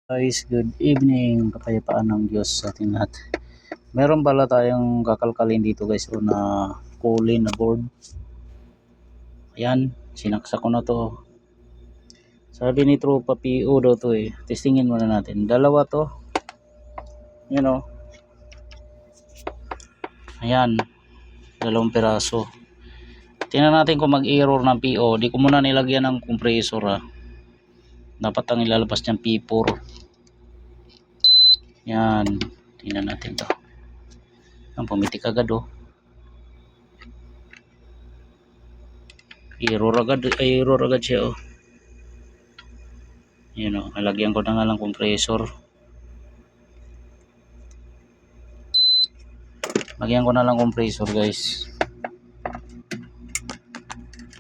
Guys, good evening. Kapayapaan ng Diyos sa ating lahat. Meron pala tayong kakalkalin dito guys na kulin na board. Ayan, sinaksak ko na to. Sabi ni Tropa PO daw to eh. Testingin muna natin. Dalawa to. Yan o. Ayan, dalawang piraso. Tingnan natin kung mag-error ng PO. Di ko muna nilagyan ng compressor ha. Dapat ang ilalabas niyang P4. Yan, tingnan natin to. Ang pumitik agad oh. Error agad siya oh. Yun o, nalagyan ko na nga lang compressor. Lagyan ko na lang compressor guys.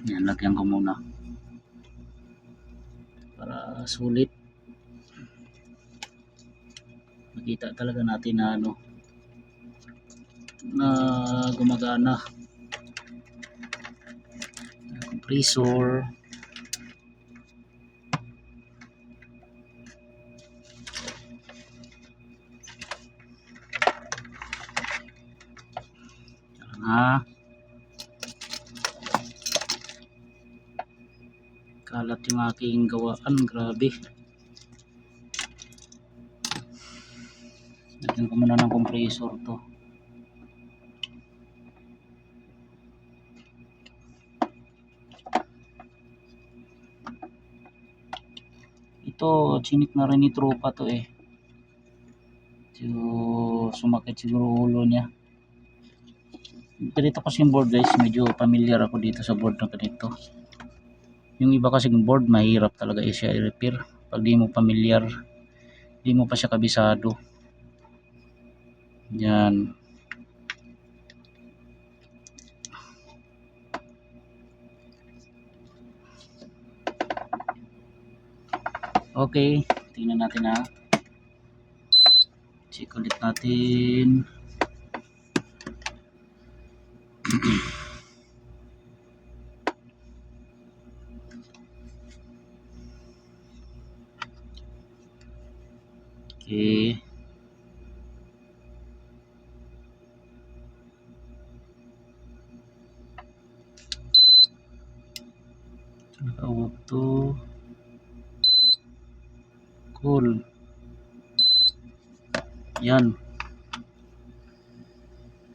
Yan, lagyan ko muna para sulit. Makita talaga natin na ano, na gumagana compressor. Kalat yung aking gawaan, grabe. Lagyan ko muna ng compressor to. Ito, chinik na rin ni Tropa to eh. So, sumakit siguro ulo niya. Ganito kasi yung board guys, medyo familiar ako dito sa board na ganito. Yung iba kasi yung board, mahirap talaga siya i-repair. Pag di mo familiar, di mo pa siya kabisado. Yan. Okay, tingnan natin ha. Check ulit natin. Okay. Naka-off to. Cool. Yan.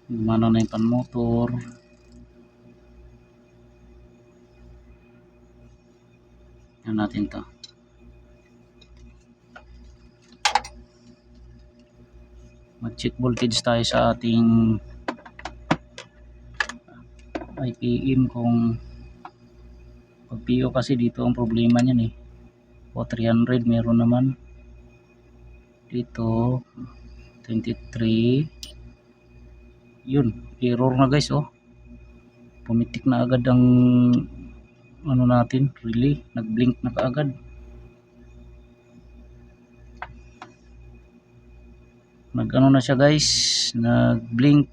Gumana na yung pan motor. Yan natin to. Mag-check voltage tayo sa ating IPM kung pag PO kasi dito ang problema niyan eh. O 300 meron naman. Dito 23. Yun, error na guys oh. Pumitik na agad ang ano natin, relay, nag-blink na kaagad. Nag-ano na siya guys, nag-blink.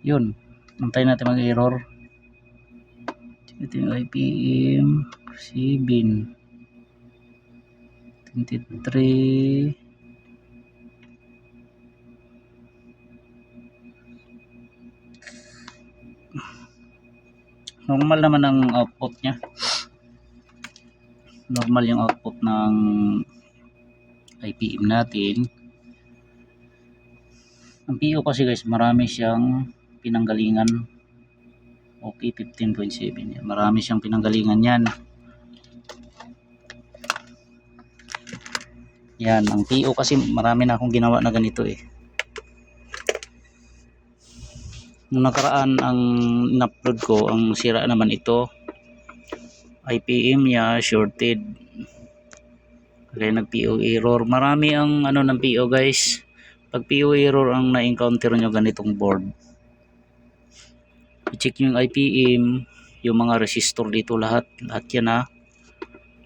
Yun, antayin natin mag-error. Ito yung IPM 7 23. Normal naman ang output nya. Normal yung output ng IPM natin. Ang PO kasi guys, marami siyang pinanggalingan. Okay, 15.7. Marami siyang pinanggalingan yan. Yan, ang PO kasi marami na akong ginawa na ganito eh. Nung nakaraan ang in-upload ko, ang sira naman ito. IPM niya shorted. Kaya nag-PO error. Marami ang ano ng PO guys. Pag PO error ang na-encounter nyo ganitong board, i-check nyo yung IPM, yung mga resistor dito lahat yan ha.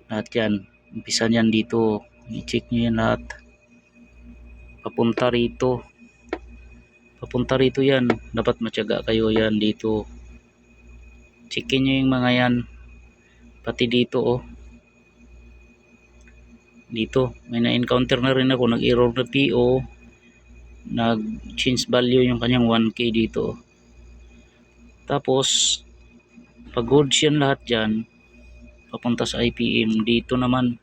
Lahat yan. Umpisa niyan dito, i-check nyo yan lahat. Papunta rito yan, dapat matyaga kayo yan dito. Checkin nyo yung mga yan, pati dito oh. Dito may na-encounter na rin ako, nag-error na PO, nag-change value yung kanyang 1K dito. Tapos pag goods yan lahat dyan, papunta sa IPM. Dito naman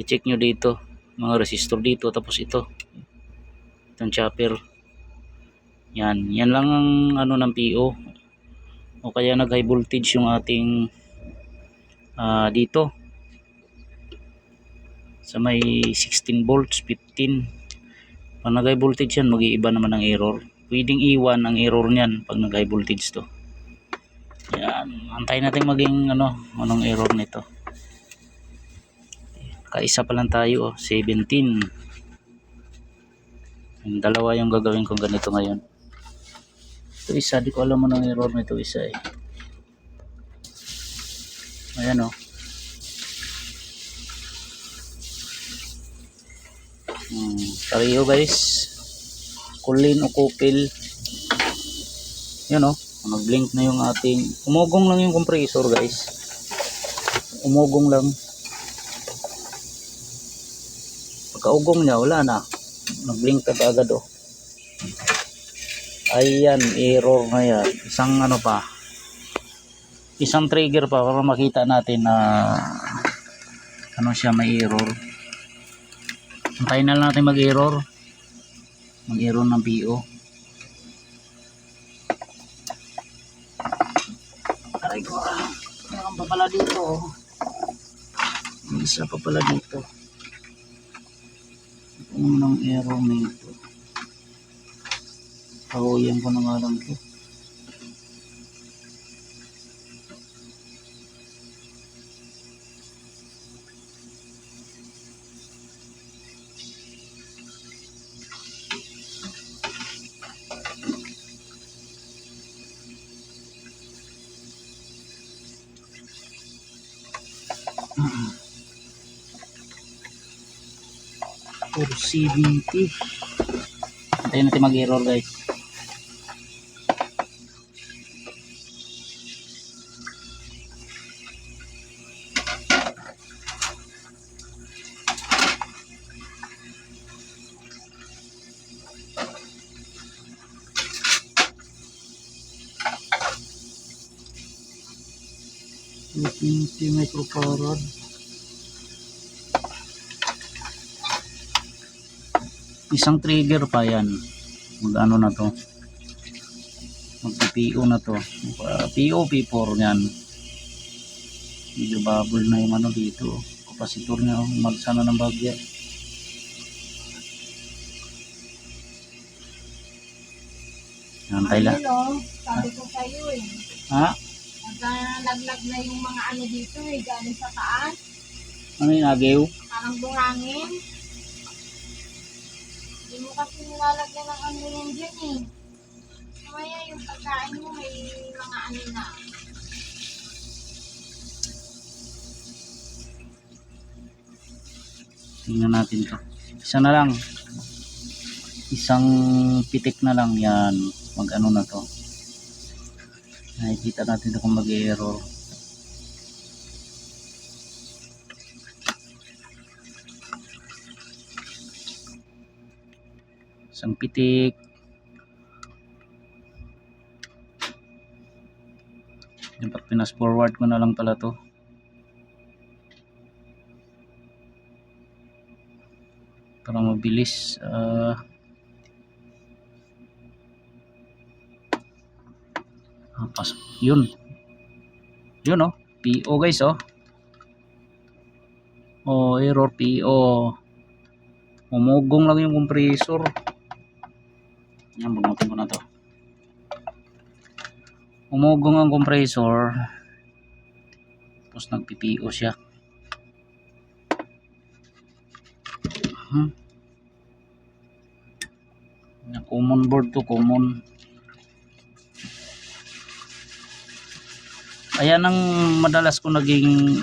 i-check nyo dito, mga resistor dito, tapos itong chopper. Yan lang ang ano ng PO, o kaya nag high voltage yung ating dito sa may 16 volts 15. Pag nag high voltage yan, mag-iiba naman ang error. Pwedeng iwan ang error niyan pag nag high voltage to. Yan, antayin natin maging anong error nito. Kaisa pa lang tayo 17. Yung dalawa yung gagawin kong ganito ngayon. Ito isa, di ko alam anong error nito isa eh. Ayan oh. Pareho guys, kulin o kupil. Yan oh, nag-blink na yung ating, umugong lang yung compressor guys, umugong lang. Pagkaugong niya, wala na, nag-blink na agad oh. Ayan, error na yan. Isang trigger pa para makita natin na siya, may error. Antayin na lang natin mag-error ng PO. Aray ko, meron pa pala dito. May isa pa pala dito. Unang error nito. Kahuyan ko na nga lang ito. For 70. Antayin natin mag-error guys. Microfarad. Isang trigger pa yan. Mag-ano na to, mag-PO na to, PO P4 yan. Medyo bubble na yung dito, kapasitor niya, magsana ng bagya. Antay lang. Sabi ko sa'yo eh. Ha? Naglag na yung mga dito eh, galing sa taas. Ano yung agew? Parang bungangin. Hindi mo kasi nilalagyan ng yan dyan eh. Mamaya yung pagkain mo may mga na. Tingnan natin to. Isa na lang. Isang pitik na lang yan. Mag-ano na to. Nakikita natin ito kung mag-error. Isang pitik. Dapat pinas forward ko na lang pala to. Para mabilis. Yun oh, PO guys oh. Oh, error PO. Umugong lang yung compressor. Yan, bunutin ko na to. Umugong ang compressor. Tapos nag-PPO siya. Common board to, common. Ayan ang madalas ko naging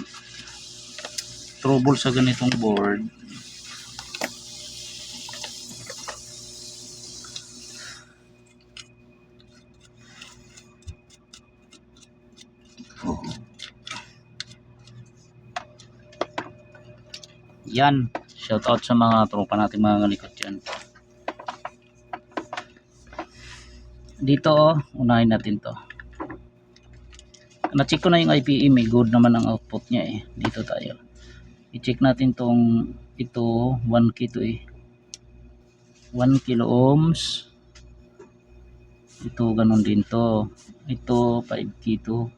trouble sa ganitong board, yan, shout out sa mga tropa natin mga ngalikot yan. Dito unahin natin to. Na-check ko na yung IPE, may good naman ang output niya eh. Dito tayo. I-check natin tong ito 1K to 1 kilo ohms. Ito ganun din to. Ito 5K to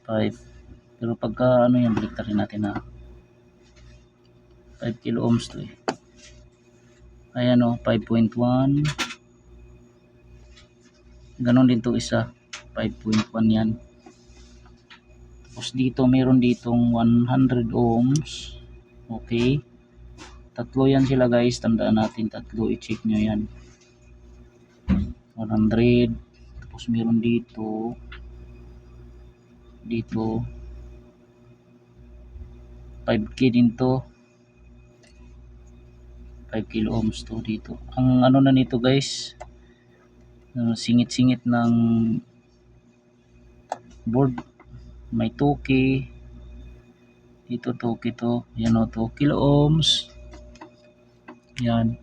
5. Pero pagka ano yan, balik rin natin na 5 kilo ohms to Ayan 5.1. Ganon din to isa, 5.1 yan. Tapos dito meron ditong 100 ohms. Okay. Tatlo yan sila guys, tandaan natin tatlo, i-check nyo yan. 100. Tapos meron dito 5K din to, 5 kilo ohms to dito. Ang ano na nito guys, singit-singit ng board, may 2K dito, 2K to, yan 2 kilo ohms yan.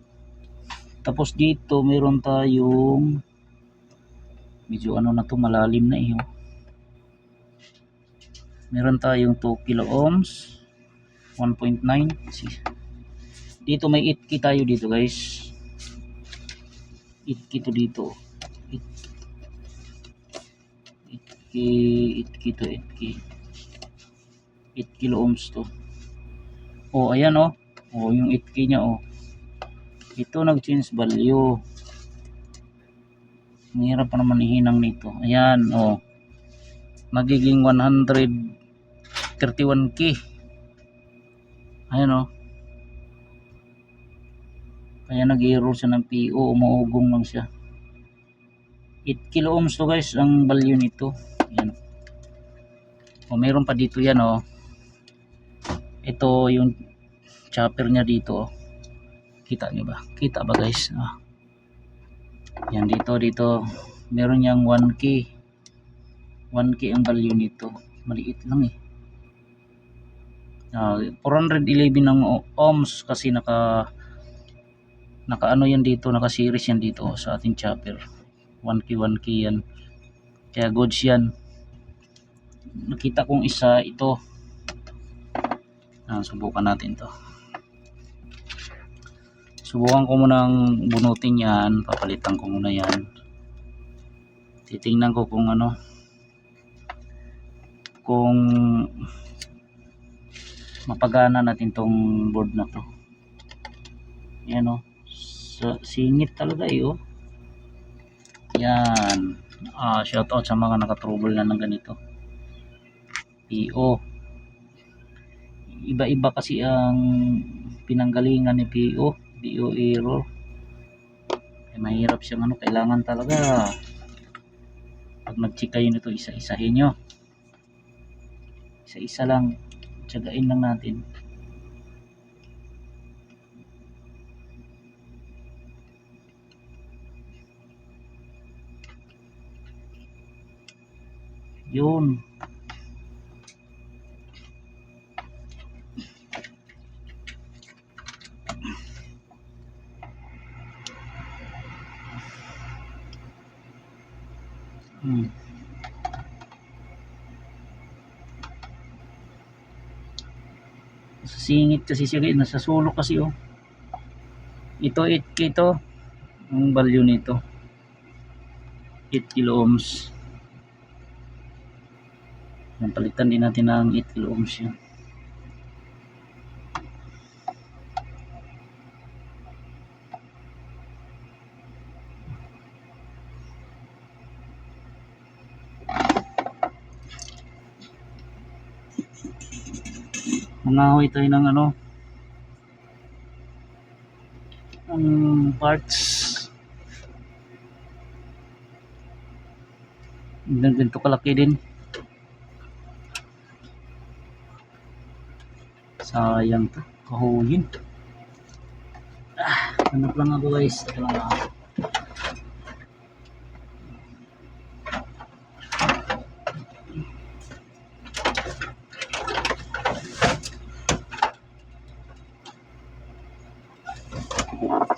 Tapos dito meron tayong medyo ano na to, malalim na meron tayong 2 kilo ohms 1.9. Dito may 8K tayo dito guys, 8K to dito, 8K to 8 kilo ohms to. Ayan yung 8K nya ito nag-change value. Mahirap pa naman ihinang nito. Ayan magiging 131K. Ayan kaya nag-error siya ng PO, umuugong lang siya. 8 kilo ohms to guys ang value nito. Ayan. Meron pa dito yan ito yung chopper niya dito kita nyo ba? Kita ba guys? Yan dito meron yang 1K ang value nito, maliit lang 411 ng ohms kasi naka ano yan dito, naka series yan dito sa ating chopper. 1K yan, kaya goods yan. Nakita kong isa ito, subukan natin to. Subukan ko munang bunutin yan, papalitan ko muna yan. Titingnan ko kung kung mapagana natin tong board na to. Yan singit talaga yan. Shout out sa mga nakatrouble na ng ganito. PO, iba-iba kasi ang pinanggalingan ni PO error. Mahirap siyang kailangan talaga pag nag-check kayo nito, isa-isahin nyo, isa-isa lang, tiyagain lang natin. Yun. Singit kasi siya, nasa sulok kasi ito 8K to ang value nito, 8 kilo ohms. Palitan din natin ng 8 kilo ohms yan. Mangahoy tayo ng parts. Ganito kalaki din. Sayang to. Kahuyin. Hanap lang ako guys. Ito lang ako.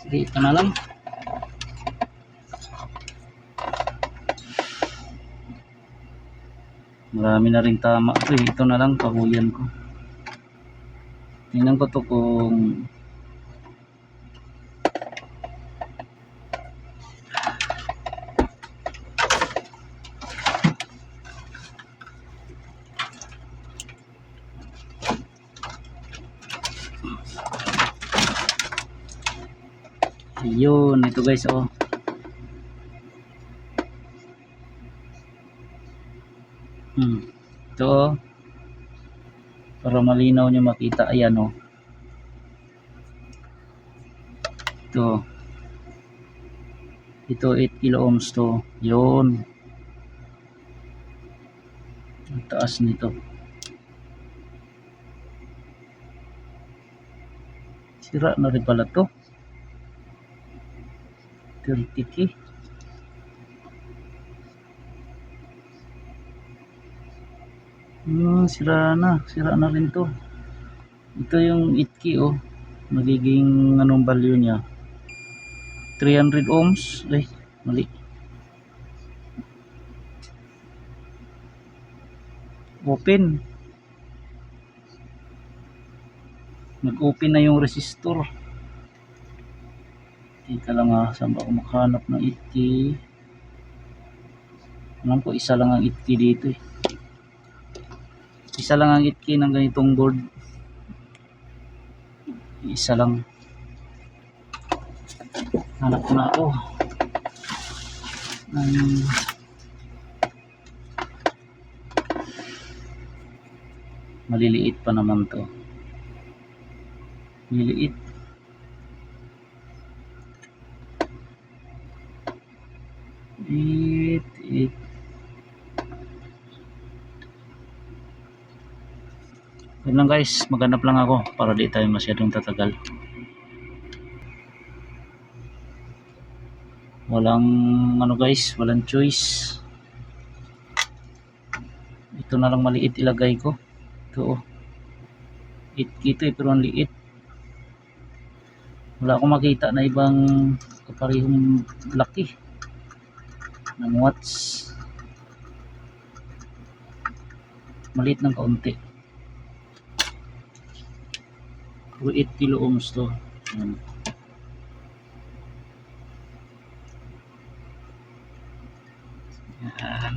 Sige, ito na lang. Marami na rin tama. Ito na lang, kahuyan ko. Tingnan ko to kung ayun, ito guys, oh. Ito, oh. Para malinaw nyo makita. Ayan, oh. Ito. Ito, 8 kilo ohms to. Yun. Ang taas nito. Sira na rin pala to. 30K. Sira na rin to. Ito yung 8K, oh. Magiging anong value niya? 300 ohms. Ay, mali. Open. Nag-open na yung resistor. Teka lang ha, saan ba ako makahanap ng 8K? Alam ko isa lang ang 8K dito eh. Isa lang ang 8K ng ganitong board. Isa lang. Hanap na ako. Maliliit pa naman to. Maliliit. It. Yun lang guys, maghanap lang ako para di tayo masyadong tatagal. Walang ano guys, walang choice. Ito na lang maliit ilagay ko. Ito oh. 8K ito eh, pero ang liit. Wala akong makita na ibang kaparehong laki ng watts. Maliit ng kaunti. 8 kilo ohms to. Ayan. Ayan.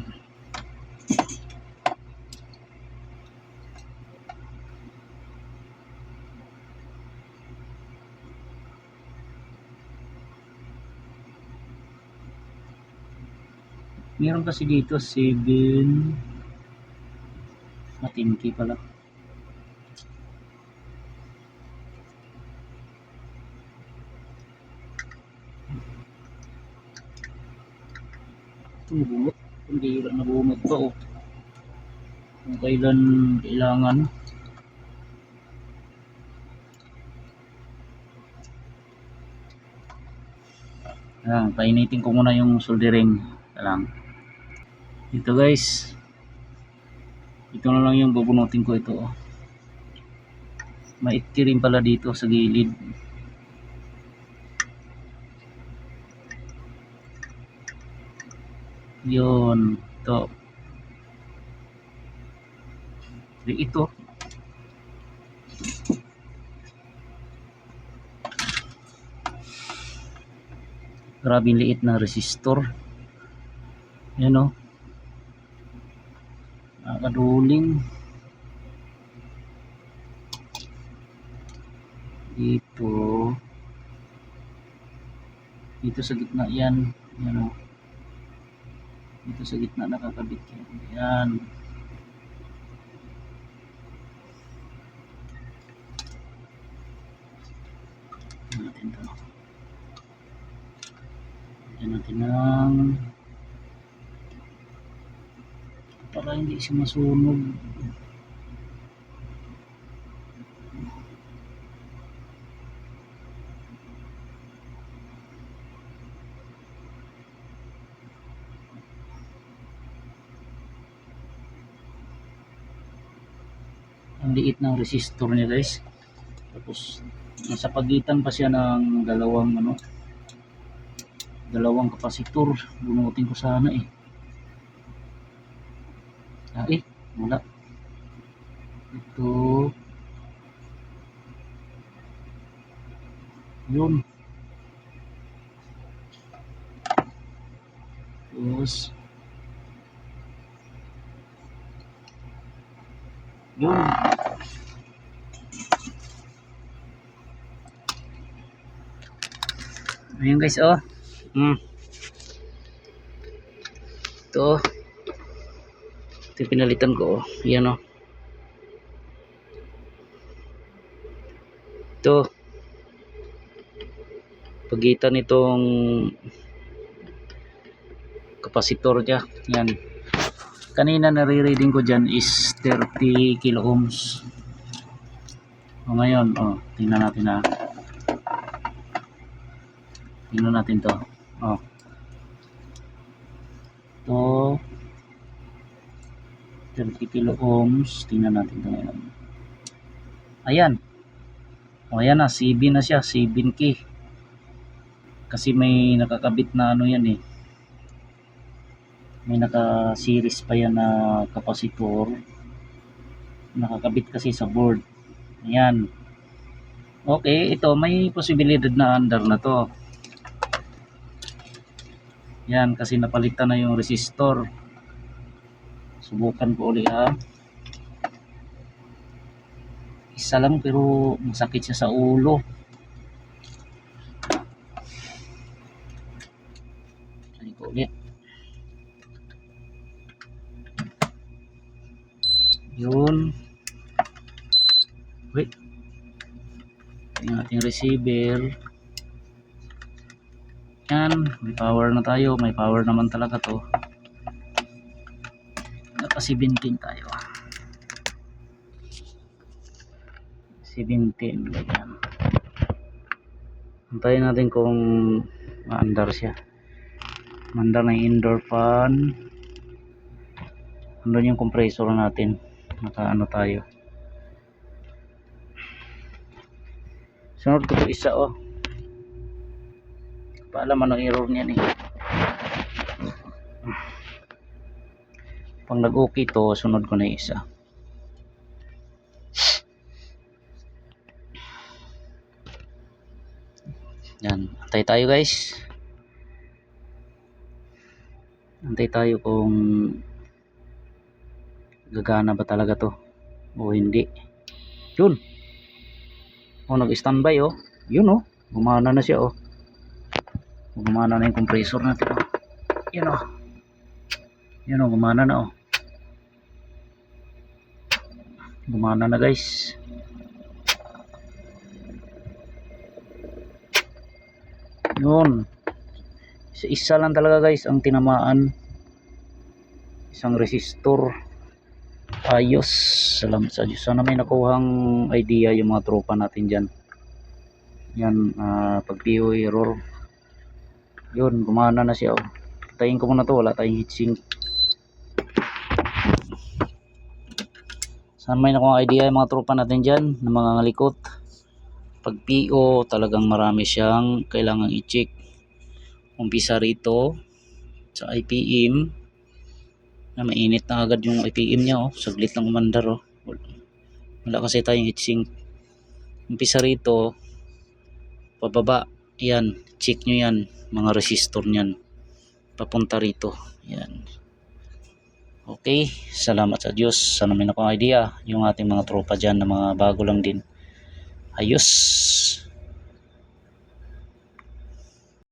Meron kasi dito 7 10K pala. Ito bumot. Hindi na bumot pa oh. Kung kailan kailangan. Ayan, painitin ko muna yung soldering. Alam. Ito guys. Ito na lang yung bubunutin ko ito oh. Maikti rin pala dito sa gilid. Yun. Ito. Ito. Grabe liit na resistor. Yan o. Nakaduling. Dito. Dito sa gitna yan. Yan o. Dito sa gitna nakakabit yan. Yan. Natin to. Yan natin ng para hindi siya masunog. Ang liit ng resistor niya guys. Tapos nasa pagitan pa siya ng dalawang kapasitor. Bunutin ko sana eh. Wala. Ito. Yun. Tapos yun. Ayun guys, oh. Ito. Ito yung pinalitan ko, oh. Yan, oh. Ito. Pagitan nitong kapasitor niya. Yan. Kanina nare-reading ko dyan is 30 kilo ohms. O ngayon, tingnan natin na. Tingnan natin to. Ito 30 kilo ohms. Tingnan natin to ngayon. Ayan. Ayan na, 7 na siya, 7K. Kasi may nakakabit na yan eh. May naka-series pa yan na kapasitor. Nakakabit kasi sa board. Ayan. Okay, ito may posibilidad na under na to. Yan, kasi napalitan na yung resistor. Subukan ko ulit ha. Isa lang pero masakit siya sa ulo. Try ko ulit. Yun. Wait. Yung ating receiver. Yan. May power na tayo. May power naman talaga to. Naka 17 tayo. 17. Ganyan. Antayin natin kung maandar siya. Maandar na yung indoor fan. Andun yung compressor natin. Naka tayo. Sunod ko ito isa paalam ano error niyan eh. Pag nag-okay to, sunod ko na isa. Yan, antay tayo guys. Antay tayo kung gagana ba talaga to o hindi. Yun. Nag-standby Yun gumana na siya gumana na yung compressor natin Yun gumana na gumana na guys. Yun. Isa lang talaga guys ang tinamaan. Isang resistor. Ayos. Salamat sa Diyos. Sana may nakuhang idea yung mga tropa natin dyan. Yan. Pag PO error. Yun. Gumana na siya Tayin ko muna to. Wala tayong heatsink. Sana may nakuhang idea yung mga tropa natin dyan. Na mga ngalikot. Pag PO talagang marami siyang kailangang i-check. Umpisa rito sa IPM. Na mainit na agad yung IPM niya saglit lang umandar wala kasi tayong heatsink. Umpisa rito pababa, yan, check nyo yan mga resistor nyan papunta rito, yan. Okay, salamat sa Diyos. Sana may nakong idea yung ating mga tropa dyan na mga bago lang din. Ayos.